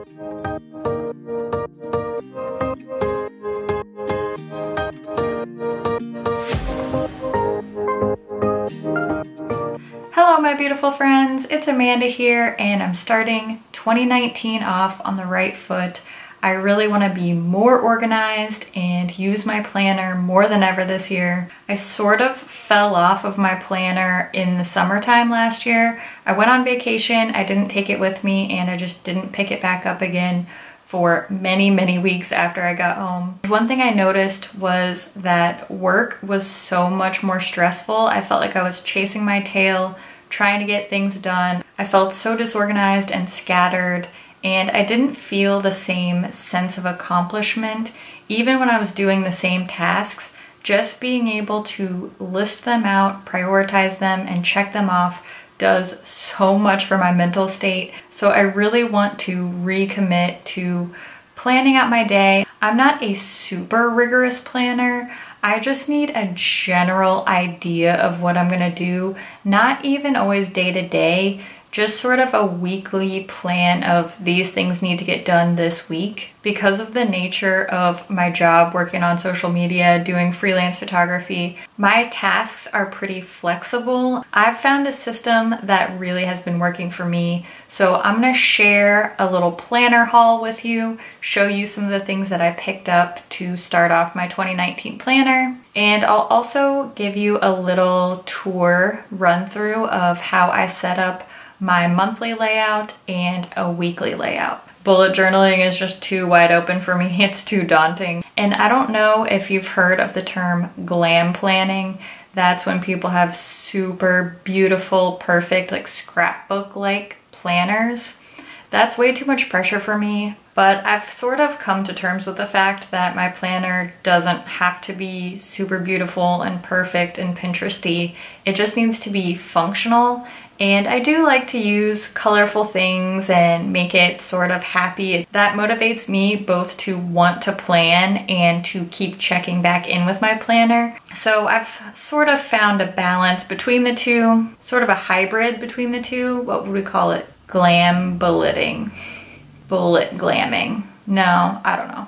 Hello my beautiful friends, it's Amanda here and I'm starting 2019 off on the right foot. I really want to be more organized and use my planner more than ever this year. I sort of fell off of my planner in the summertime last year. I went on vacation, I didn't take it with me, and I just didn't pick it back up again for many weeks after I got home. One thing I noticed was that work was so much more stressful. I felt like I was chasing my tail, trying to get things done. I felt so disorganized and scattered, and I didn't feel the same sense of accomplishment even when I was doing the same tasks. Just being able to list them out, prioritize them, and check them off does so much for my mental state. So I really want to recommit to planning out my day. I'm not a super rigorous planner. I just need a general idea of what I'm gonna do, not even always day to day, just sort of a weekly plan of these things need to get done this week. Because of the nature of my job working on social media, doing freelance photography, my tasks are pretty flexible. I've found a system that really has been working for me. So I'm gonna share a little planner haul with you, show you some of the things that I picked up to start off my 2019 planner. And I'll also give you a little tour run through of how I set up my monthly layout and a weekly layout. Bullet journaling is just too wide open for me. It's too daunting. And I don't know if you've heard of the term glam planning. That's when people have super beautiful, perfect, like scrapbook-like planners. That's way too much pressure for me, but I've sort of come to terms with the fact that my planner doesn't have to be super beautiful and perfect and Pinteresty. It just needs to be functional. And I do like to use colorful things and make it sort of happy. That motivates me both to want to plan and to keep checking back in with my planner. So I've sort of found a balance between the two, sort of a hybrid between the two. What would we call it? Glam bulleting. Bullet glamming. No, I don't know.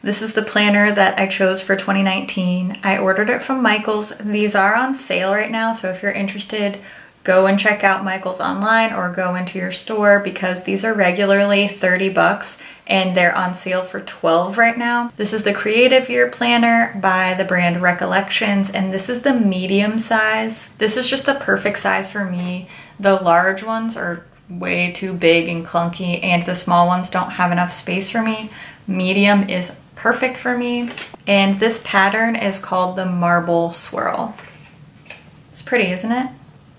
This is the planner that I chose for 2019. I ordered it from Michaels. These are on sale right now, so if you're interested, go and check out Michaels online or go into your store because these are regularly 30 bucks and they're on sale for 12 right now. This is the Creative Year Planner by the brand Recollections, and this is the medium size. This is just the perfect size for me. The large ones are way too big and clunky, and the small ones don't have enough space for me. Medium is perfect for me. And this pattern is called the Marble Swirl. It's pretty, isn't it?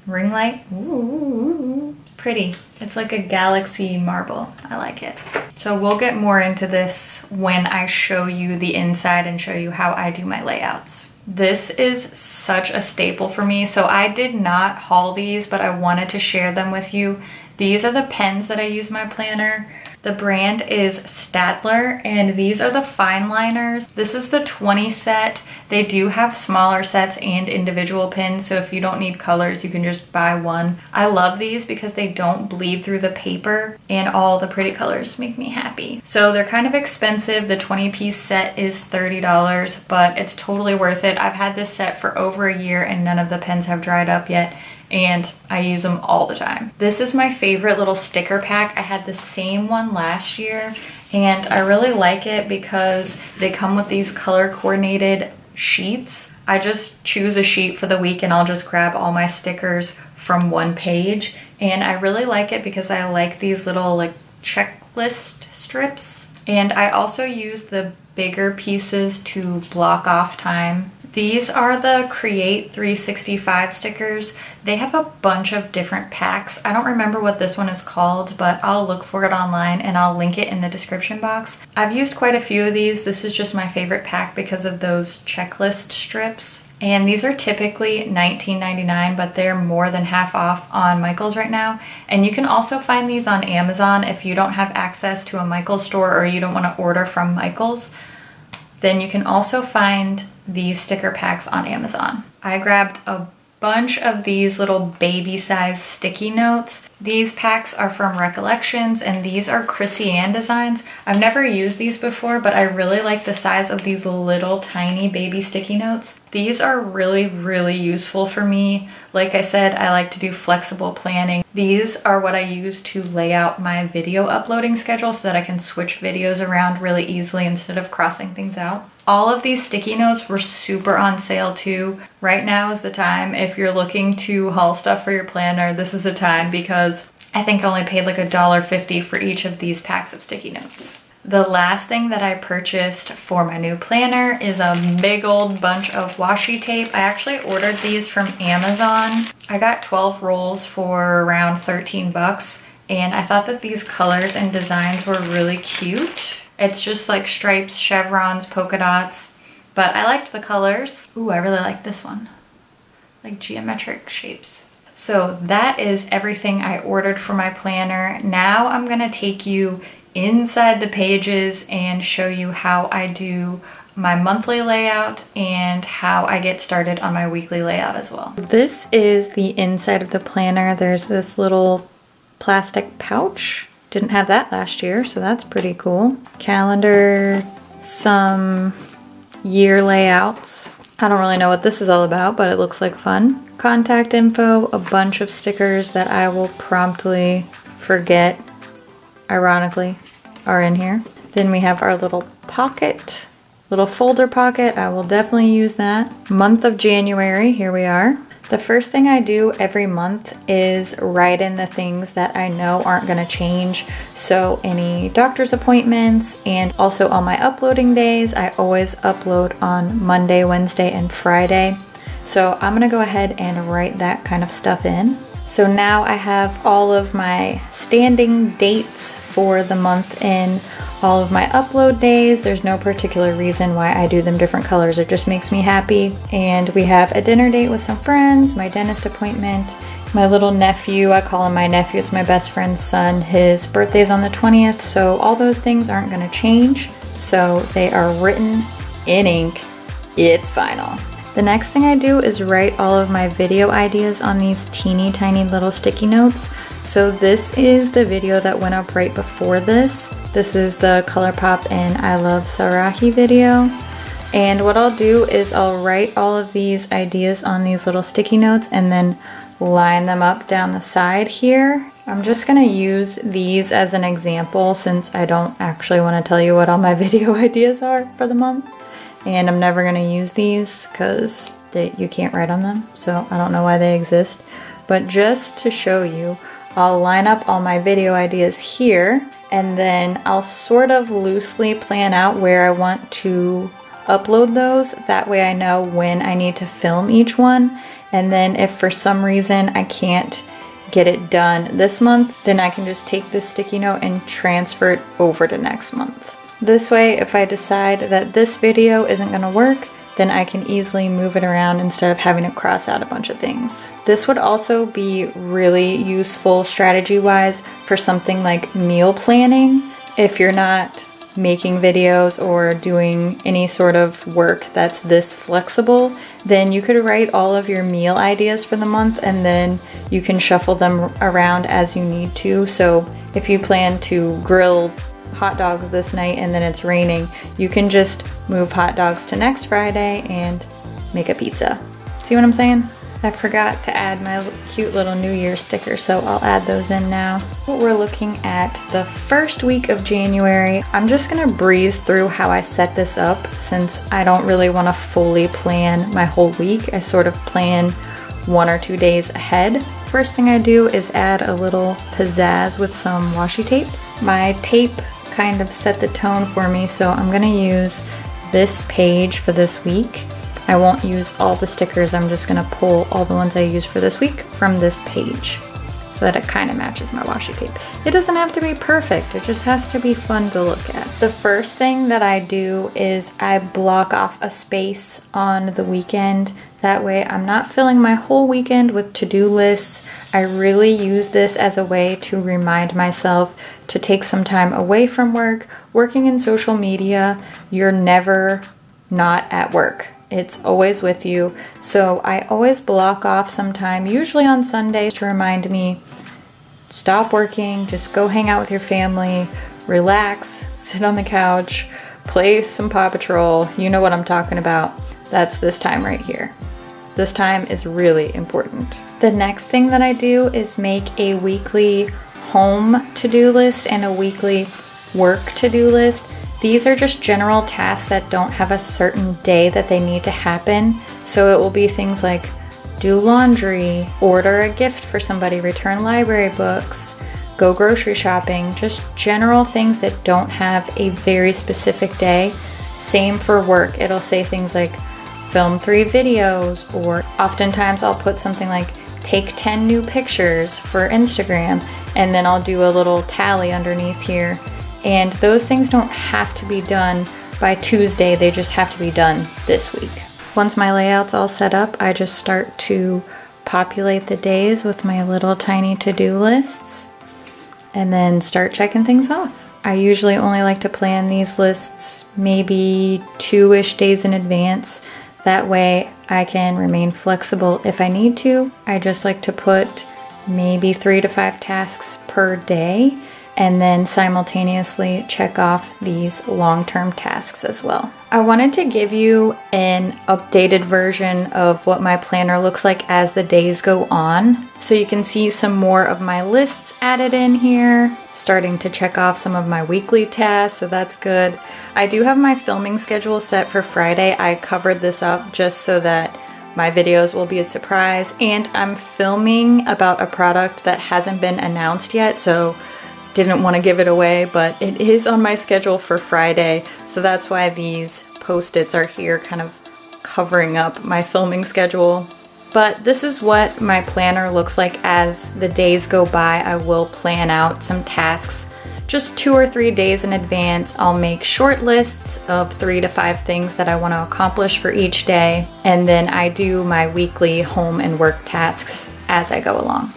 Ring light. Ooh, pretty. It's like a galaxy marble. I like it. So we'll get more into this when I show you the inside and show you how I do my layouts. This is such a staple for me. So I did not haul these, but I wanted to share them with you. These are the pens that I use in my planner. The brand is Staedtler, and these are the Fineliners. This is the 20 set. They do have smaller sets and individual pins, so if you don't need colors, you can just buy one. I love these because they don't bleed through the paper, and all the pretty colors make me happy. So they're kind of expensive. The 20-piece set is $30, but it's totally worth it. I've had this set for over a year, and none of the pens have dried up yet, and I use them all the time. This is my favorite little sticker pack. I had the same one last year, and I really like it because they come with these color coordinated sheets. I just choose a sheet for the week and I'll just grab all my stickers from one page, and I really like it because I like these little like checklist strips, and I also use the bigger pieces to block off time. These are the Create 365 stickers. They have a bunch of different packs. I don't remember what this one is called, but I'll look for it online and I'll link it in the description box. I've used quite a few of these. This is just my favorite pack because of those checklist strips. And these are typically $19.99, but they're more than half off on Michaels right now. And you can also find these on Amazon if you don't have access to a Michaels store or you don't want to order from Michaels. Then you can also find these sticker packs on Amazon. I grabbed a bunch of these little baby size sticky notes. These packs are from Recollections, and these are Chrissy Ann designs. I've never used these before, but I really like the size of these little tiny baby sticky notes. These are really, really useful for me. Like I said, I like to do flexible planning. These are what I use to lay out my video uploading schedule so that I can switch videos around really easily instead of crossing things out. All of these sticky notes were super on sale too. Right now is the time. If you're looking to haul stuff for your planner, this is the time, because I think I only paid like $1.50 for each of these packs of sticky notes. The last thing that I purchased for my new planner is a big old bunch of washi tape. I actually ordered these from Amazon. I got 12 rolls for around 13 bucks, and I thought that these colors and designs were really cute. It's just like stripes, chevrons, polka dots, but I liked the colors. Ooh, I really like this one. Like geometric shapes. So that is everything I ordered for my planner. Now I'm gonna take you inside the pages and show you how I do my monthly layout and how I get started on my weekly layout as well. This is the inside of the planner. There's this little plastic pouch. Didn't have that last year, so that's pretty cool. Calendar, some year layouts. I don't really know what this is all about, but it looks like fun. Contact info, a bunch of stickers that I will promptly forget, ironically, are in here. Then we have our little pocket, little folder pocket. I will definitely use that. Month of January, here we are. The first thing I do every month is write in the things that I know aren't gonna change. So any doctor's appointments, and also on my uploading days, I always upload on Monday, Wednesday, and Friday. So I'm gonna go ahead and write that kind of stuff in. So now I have all of my standing dates for the month in, all of my upload days. There's no particular reason why I do them different colors. It just makes me happy. And we have a dinner date with some friends, my dentist appointment, my little nephew, I call him my nephew, it's my best friend's son. His birthday's on the 20th, so all those things aren't gonna change. So they are written in ink. It's final. The next thing I do is write all of my video ideas on these teeny tiny little sticky notes. So this is the video that went up right before this. This is the ColourPop and I Love Sarahi video. And what I'll do is I'll write all of these ideas on these little sticky notes and then line them up down the side here. I'm just gonna use these as an example since I don't actually wanna tell you what all my video ideas are for the month. And I'm never gonna use these because you can't write on them, so I don't know why they exist. But just to show you, I'll line up all my video ideas here, and then I'll sort of loosely plan out where I want to upload those. That way I know when I need to film each one. And then if for some reason I can't get it done this month, then I can just take this sticky note and transfer it over to next month. This way, if I decide that this video isn't gonna work, then I can easily move it around instead of having to cross out a bunch of things. This would also be really useful strategy-wise for something like meal planning. If you're not making videos or doing any sort of work that's this flexible, then you could write all of your meal ideas for the month and then you can shuffle them around as you need to. So if you plan to grill hot dogs this night and then it's raining, you can just move hot dogs to next Friday and make a pizza. See what I'm saying? I forgot to add my cute little New Year sticker, so I'll add those in now. We're looking at the first week of January. I'm just gonna breeze through how I set this up since I don't really wanna fully plan my whole week. I sort of plan 1 or 2 days ahead. First thing I do is add a little pizzazz with some washi tape. My tape kind of set the tone for me, so I'm gonna use this page for this week. I won't use all the stickers, I'm just gonna pull all the ones I use for this week from this page so that it kind of matches my washi tape. It doesn't have to be perfect, it just has to be fun to look at. The first thing that I do is I block off a space on the weekend. That way I'm not filling my whole weekend with to-do lists. I really use this as a way to remind myself to take some time away from work. Working in social media, you're never not at work. It's always with you. So I always block off some time, usually on Sundays, to remind me stop working, just go hang out with your family, relax, sit on the couch, play some Paw Patrol. You know what I'm talking about. That's this time right here. This time is really important. The next thing that I do is make a weekly home to-do list and a weekly work to-do list. These are just general tasks that don't have a certain day that they need to happen. So it will be things like do laundry, order a gift for somebody, return library books, go grocery shopping, just general things that don't have a very specific day. Same for work. It'll say things like film 3 videos, or oftentimes I'll put something like take 10 new pictures for Instagram, and then I'll do a little tally underneath here. And those things don't have to be done by Tuesday, they just have to be done this week. Once my layout's all set up, I just start to populate the days with my little tiny to-do lists and then start checking things off. I usually only like to plan these lists maybe 2-ish days in advance. That way I can remain flexible if I need to. I just like to put maybe 3 to 5 tasks per day and then simultaneously check off these long-term tasks as well. I wanted to give you an updated version of what my planner looks like as the days go on. So you can see some more of my lists added in here, starting to check off some of my weekly tasks, so that's good. I do have my filming schedule set for Friday. I covered this up just so that my videos will be a surprise, and I'm filming about a product that hasn't been announced yet, so didn't want to give it away, but it is on my schedule for Friday, so that's why these post-its are here kind of covering up my filming schedule. But this is what my planner looks like as the days go by. I will plan out some tasks just 2 or 3 days in advance. I'll make short lists of 3 to 5 things that I want to accomplish for each day, and then I do my weekly home and work tasks as I go along.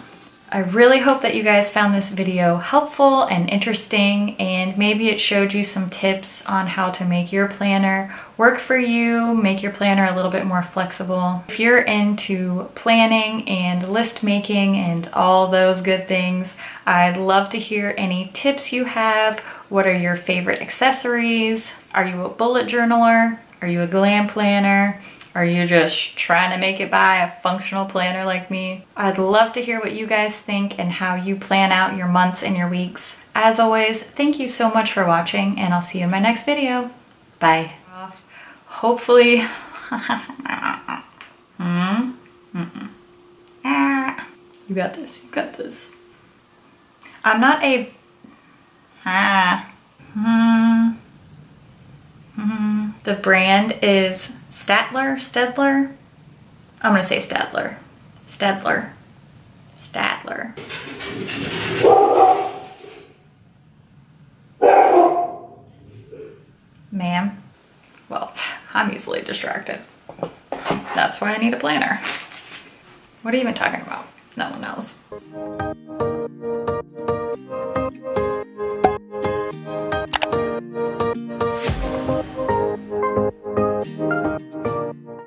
I really hope that you guys found this video helpful and interesting, and maybe it showed you some tips on how to make your planner work for you, make your planner a little bit more flexible. If you're into planning and list making and all those good things, I'd love to hear any tips you have. What are your favorite accessories? Are you a bullet journaler? Are you a glam planner? Are you just trying to make it by a functional planner like me? I'd love to hear what you guys think and how you plan out your months and your weeks. As always, thank you so much for watching, and I'll see you in my next video. Bye. Hopefully, you got this, you got this. I'm not a, the brand is Staedtler? I'm gonna say Staedtler. Staedtler. Ma'am? Well, I'm easily distracted. That's why I need a planner. What are you even talking about? No one knows.